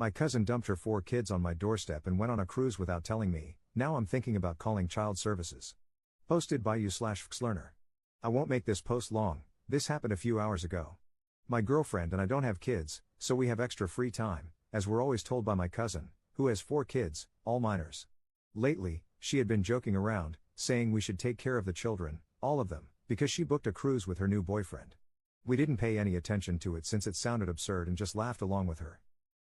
My cousin dumped her 4 kids on my doorstep and went on a cruise without telling me. Now I'm thinking about calling child services. Posted by you/Xlearner. I won't make this post long, this happened a few hours ago. My girlfriend and I don't have kids, so we have extra free time, as we're always told by my cousin, who has 4 kids, all minors. Lately, she had been joking around, saying we should take care of the children, all of them, because she booked a cruise with her new boyfriend. We didn't pay any attention to it since it sounded absurd and just laughed along with her.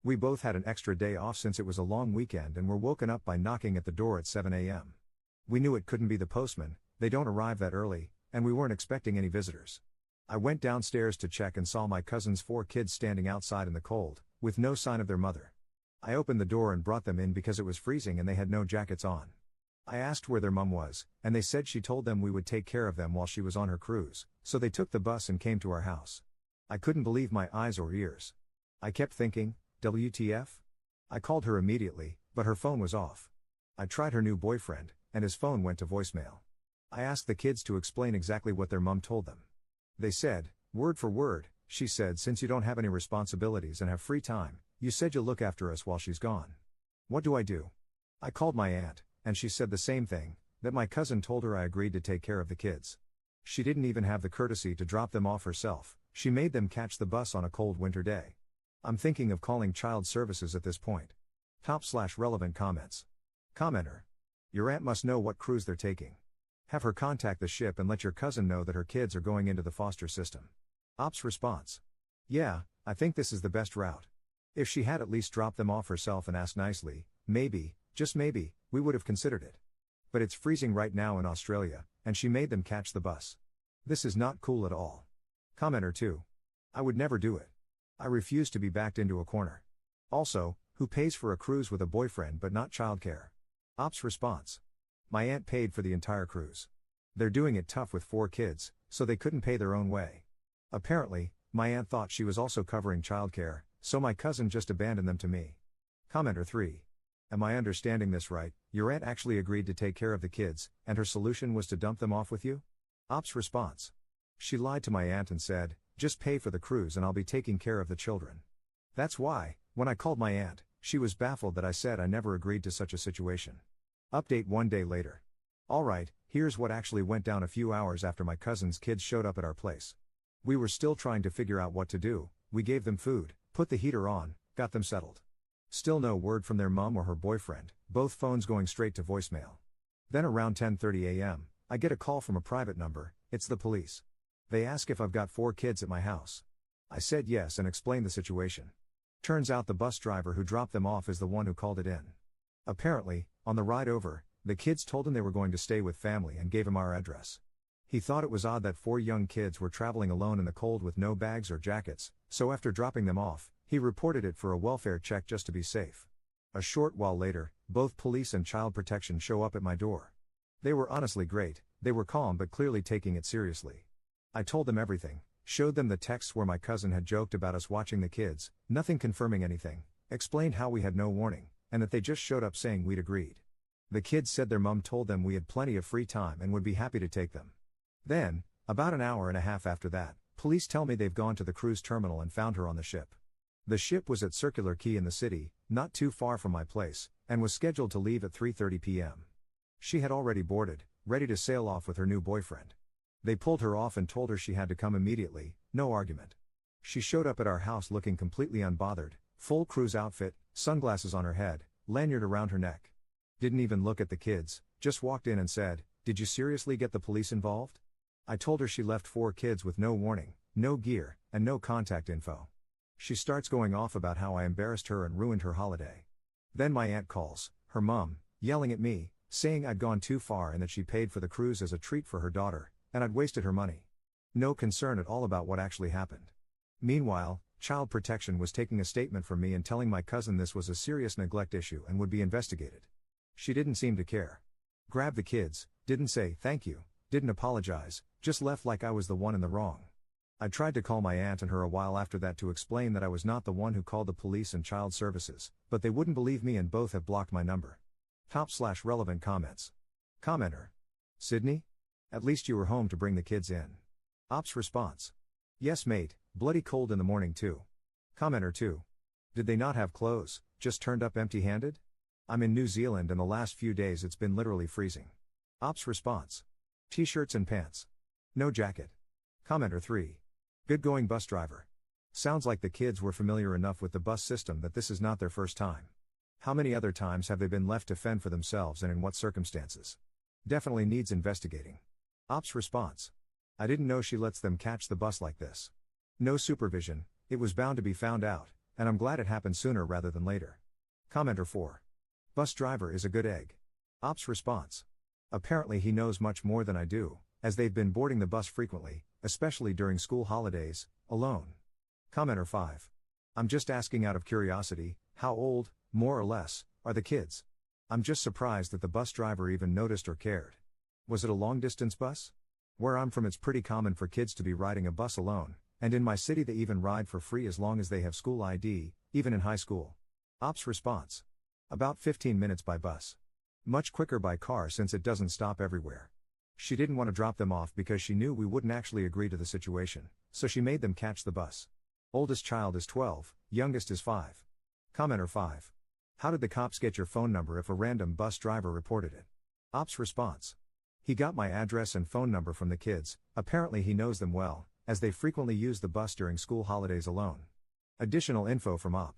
We both had an extra day off since it was a long weekend and were woken up by knocking at the door at 7 a.m. We knew it couldn't be the postman, they don't arrive that early, and we weren't expecting any visitors. I went downstairs to check and saw my cousin's 4 kids standing outside in the cold, with no sign of their mother. I opened the door and brought them in because it was freezing and they had no jackets on. I asked where their mom was, and they said she told them we would take care of them while she was on her cruise, so they took the bus and came to our house. I couldn't believe my eyes or ears. I kept thinking, WTF? I called her immediately, but her phone was off. I tried her new boyfriend, and his phone went to voicemail. I asked the kids to explain exactly what their mom told them. They said, word for word, she said, since you don't have any responsibilities and have free time, you said you'll look after us while she's gone. What do I do? I called my aunt, and she said the same thing, that my cousin told her I agreed to take care of the kids. She didn't even have the courtesy to drop them off herself, she made them catch the bus on a cold winter day. I'm thinking of calling child services at this point. Top/relevant comments. Commenter. Your aunt must know what cruise they're taking. Have her contact the ship and let your cousin know that her kids are going into the foster system. Ops response. Yeah, I think this is the best route. If she had at least dropped them off herself and asked nicely, maybe, just maybe, we would have considered it. But it's freezing right now in Australia, and she made them catch the bus. This is not cool at all. Commenter 2. I would never do it. I refuse to be backed into a corner. Also, who pays for a cruise with a boyfriend but not childcare? Ops response. My aunt paid for the entire cruise. They're doing it tough with 4 kids, so they couldn't pay their own way. Apparently, my aunt thought she was also covering childcare, so my cousin just abandoned them to me. Commenter 3. Am I understanding this right? Your aunt actually agreed to take care of the kids, and her solution was to dump them off with you? Ops response. She lied to my aunt and said, just pay for the cruise and I'll be taking care of the children. That's why, when I called my aunt, she was baffled that I said I never agreed to such a situation. Update 1 day later. Alright, here's what actually went down a few hours after my cousin's kids showed up at our place. We were still trying to figure out what to do, we gave them food, put the heater on, got them settled. Still no word from their mom or her boyfriend, both phones going straight to voicemail. Then around 10:30 a.m., I get a call from a private number, it's the police. They ask if I've got 4 kids at my house. I said yes and explained the situation. Turns out the bus driver who dropped them off is the one who called it in. Apparently, on the ride over, the kids told him they were going to stay with family and gave him our address. He thought it was odd that 4 young kids were traveling alone in the cold with no bags or jackets, so after dropping them off, he reported it for a welfare check just to be safe. A short while later, both police and child protection show up at my door. They were honestly great, they were calm but clearly taking it seriously. I told them everything, showed them the texts where my cousin had joked about us watching the kids, nothing confirming anything, explained how we had no warning, and that they just showed up saying we'd agreed. The kids said their mum told them we had plenty of free time and would be happy to take them. Then, about an hour and a half after that, police tell me they've gone to the cruise terminal and found her on the ship. The ship was at Circular Quay in the city, not too far from my place, and was scheduled to leave at 3:30 p.m. She had already boarded, ready to sail off with her new boyfriend. They pulled her off and told her she had to come immediately, no argument. She showed up at our house looking completely unbothered, full cruise outfit, sunglasses on her head, lanyard around her neck. Didn't even look at the kids, just walked in and said, "Did you seriously get the police involved?" I told her she left 4 kids with no warning, no gear, and no contact info. She starts going off about how I embarrassed her and ruined her holiday. Then my aunt calls, her mum, yelling at me, saying I'd gone too far and that she paid for the cruise as a treat for her daughter, and I'd wasted her money. No concern at all about what actually happened. Meanwhile, child protection was taking a statement from me and telling my cousin this was a serious neglect issue and would be investigated. She didn't seem to care. Grabbed the kids, didn't say thank you, didn't apologize, just left like I was the one in the wrong. I tried to call my aunt and her a while after that to explain that I was not the one who called the police and child services, but they wouldn't believe me and both have blocked my number. Top/relevant comments. Commenter. Sydney? At least you were home to bring the kids in. Ops response. Yes mate, bloody cold in the morning too. Commenter 2. Did they not have clothes, just turned up empty-handed? I'm in New Zealand and the last few days it's been literally freezing. Ops response. T-shirts and pants. No jacket. Commenter 3. Good going bus driver. Sounds like the kids were familiar enough with the bus system that this is not their first time. How many other times have they been left to fend for themselves and in what circumstances? Definitely needs investigating. Ops response. I didn't know she lets them catch the bus like this. No supervision, it was bound to be found out, and I'm glad it happened sooner rather than later. Commenter 4. Bus driver is a good egg. Ops response. Apparently he knows much more than I do, as they've been boarding the bus frequently, especially during school holidays, alone. Commenter 5. I'm just asking out of curiosity, how old, more or less, are the kids? I'm just surprised that the bus driver even noticed or cared. Was it a long-distance bus? Where I'm from it's pretty common for kids to be riding a bus alone, and in my city they even ride for free as long as they have school ID, even in high school. Ops response. About 15 minutes by bus. Much quicker by car since it doesn't stop everywhere. She didn't want to drop them off because she knew we wouldn't actually agree to the situation, so she made them catch the bus. Oldest child is 12, youngest is 5. Commenter 5. How did the cops get your phone number if a random bus driver reported it? Ops response. He got my address and phone number from the kids, apparently he knows them well, as they frequently use the bus during school holidays alone. Additional info from Op.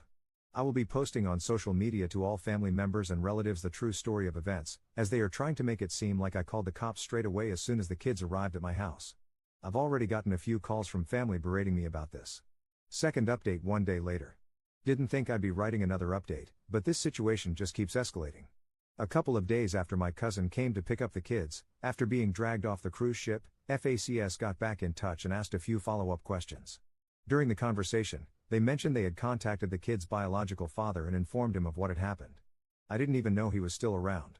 I will be posting on social media to all family members and relatives the true story of events, as they are trying to make it seem like I called the cops straight away as soon as the kids arrived at my house. I've already gotten a few calls from family berating me about this. Second update 1 day later. Didn't think I'd be writing another update, but this situation just keeps escalating. A couple of days after my cousin came to pick up the kids, after being dragged off the cruise ship, FACS got back in touch and asked a few follow-up questions. During the conversation, they mentioned they had contacted the kid's biological father and informed him of what had happened. I didn't even know he was still around.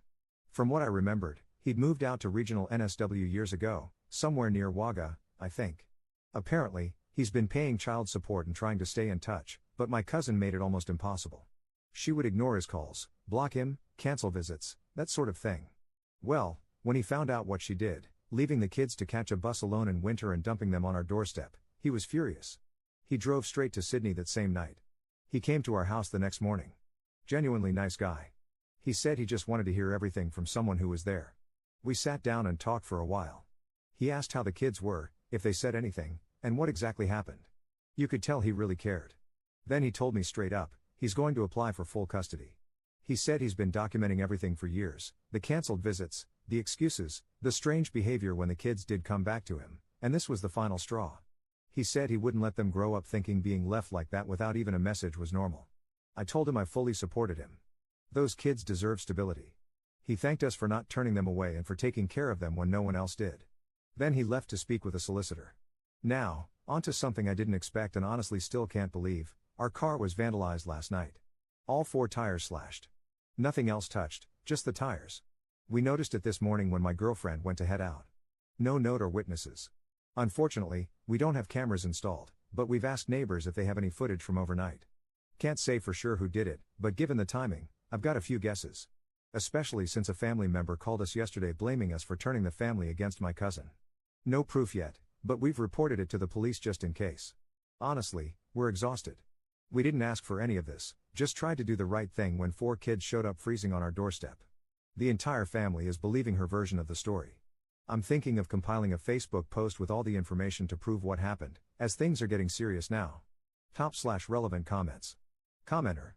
From what I remembered, he'd moved out to regional NSW years ago, somewhere near Wagga, I think. Apparently, he's been paying child support and trying to stay in touch, but my cousin made it almost impossible. She would ignore his calls, block him, cancel visits, that sort of thing. Well, when he found out what she did, leaving the kids to catch a bus alone in winter and dumping them on our doorstep, he was furious. He drove straight to Sydney that same night. He came to our house the next morning. Genuinely nice guy. He said he just wanted to hear everything from someone who was there. We sat down and talked for a while. He asked how the kids were, if they said anything, and what exactly happened. You could tell he really cared. Then he told me straight up, he's going to apply for full custody. He said he's been documenting everything for years, the cancelled visits, the excuses, the strange behavior when the kids did come back to him, and this was the final straw. He said he wouldn't let them grow up thinking being left like that without even a message was normal. I told him I fully supported him. Those kids deserve stability. He thanked us for not turning them away and for taking care of them when no one else did. Then he left to speak with a solicitor. Now, on to something I didn't expect and honestly still can't believe. Our car was vandalized last night. All 4 tires slashed. Nothing else touched, just the tires. We noticed it this morning when my girlfriend went to head out. No note or witnesses. Unfortunately, we don't have cameras installed, but we've asked neighbors if they have any footage from overnight. Can't say for sure who did it, but given the timing, I've got a few guesses. Especially since a family member called us yesterday blaming us for turning the family against my cousin. No proof yet, but we've reported it to the police just in case. Honestly, we're exhausted. We didn't ask for any of this, just tried to do the right thing when 4 kids showed up freezing on our doorstep. The entire family is believing her version of the story. I'm thinking of compiling a Facebook post with all the information to prove what happened, as things are getting serious now. Top/relevant comments. Commenter.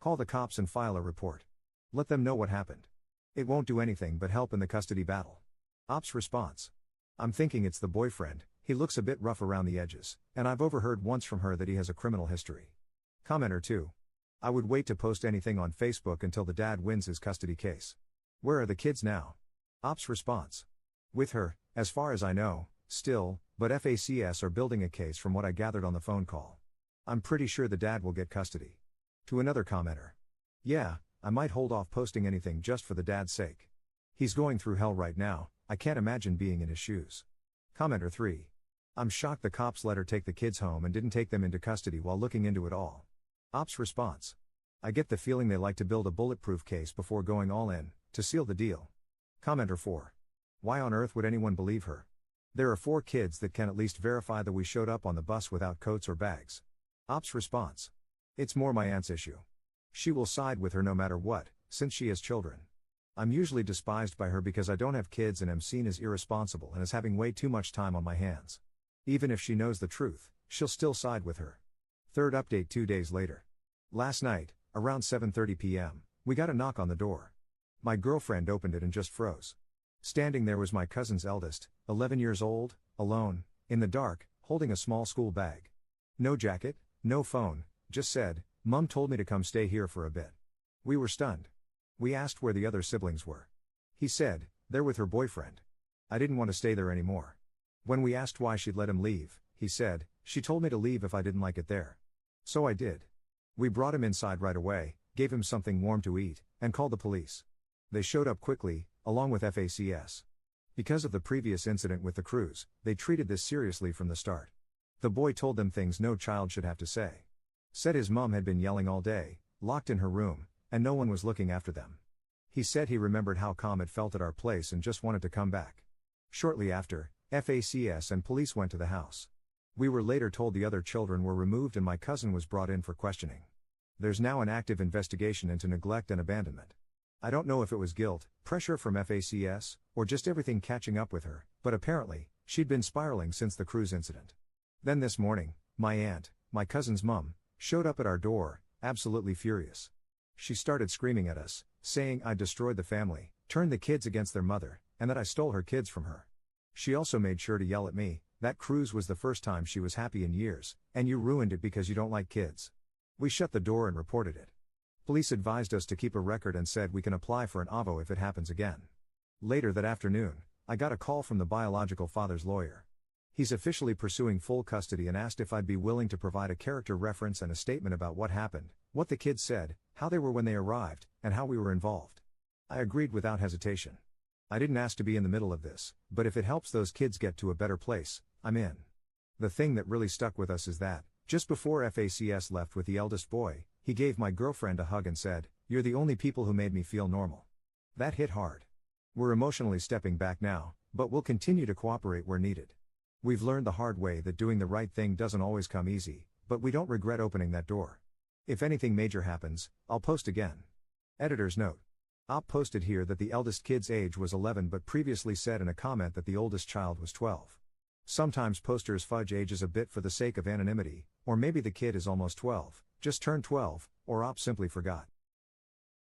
Call the cops and file a report. Let them know what happened. It won't do anything but help in the custody battle. Ops response. I'm thinking it's the boyfriend, he looks a bit rough around the edges, and I've overheard once from her that he has a criminal history. Commenter 2. I would wait to post anything on Facebook until the dad wins his custody case. Where are the kids now? Ops response. With her, as far as I know, still, but FACS are building a case from what I gathered on the phone call. I'm pretty sure the dad will get custody. To another commenter. Yeah, I might hold off posting anything just for the dad's sake. He's going through hell right now, I can't imagine being in his shoes. Commenter 3. I'm shocked the cops let her take the kids home and didn't take them into custody while looking into it all. Ops response. I get the feeling they like to build a bulletproof case before going all in, to seal the deal. Commenter 4. Why on earth would anyone believe her? There are 4 kids that can at least verify that we showed up on the bus without coats or bags. Ops response. It's more my aunt's issue. She will side with her no matter what, since she has children. I'm usually despised by her because I don't have kids and am seen as irresponsible and as having way too much time on my hands. Even if she knows the truth, she'll still side with her. Third update 2 days later. Last night, around 7:30 p.m., we got a knock on the door. My girlfriend opened it and just froze. Standing there was my cousin's eldest, 11 years old, alone, in the dark, holding a small school bag. No jacket, no phone, just said, "Mum told me to come stay here for a bit." We were stunned. We asked where the other siblings were. He said, "They're with her boyfriend." I didn't want to stay there anymore. When we asked why she'd let him leave, he said, "She told me to leave if I didn't like it there." So I did. We brought him inside right away, gave him something warm to eat, and called the police. They showed up quickly, along with FACS. Because of the previous incident with the cruise, they treated this seriously from the start. The boy told them things no child should have to say. Said his mom had been yelling all day, locked in her room, and no one was looking after them. He said he remembered how calm it felt at our place and just wanted to come back. Shortly after, FACS and police went to the house. We were later told the other children were removed and my cousin was brought in for questioning. There's now an active investigation into neglect and abandonment. I don't know if it was guilt, pressure from FACS, or just everything catching up with her, but apparently, she'd been spiraling since the cruise incident. Then this morning, my aunt, my cousin's mum, showed up at our door, absolutely furious. She started screaming at us, saying I destroyed the family, turned the kids against their mother, and that I stole her kids from her. She also made sure to yell at me, "That cruise was the first time she was happy in years, and you ruined it because you don't like kids." We shut the door and reported it. Police advised us to keep a record and said we can apply for an AVO if it happens again. Later that afternoon, I got a call from the biological father's lawyer. He's officially pursuing full custody and asked if I'd be willing to provide a character reference and a statement about what happened, what the kids said, how they were when they arrived, and how we were involved. I agreed without hesitation. I didn't ask to be in the middle of this, but if it helps those kids get to a better place, I'm in. The thing that really stuck with us is that, just before FACS left with the eldest boy, he gave my girlfriend a hug and said, "You're the only people who made me feel normal." That hit hard. We're emotionally stepping back now, but we'll continue to cooperate where needed. We've learned the hard way that doing the right thing doesn't always come easy, but we don't regret opening that door. If anything major happens, I'll post again. Editor's note. Op posted here that the eldest kid's age was 11 but previously said in a comment that the oldest child was 12. Sometimes posters fudge ages a bit for the sake of anonymity, or maybe the kid is almost 12, just turned 12, or Op simply forgot.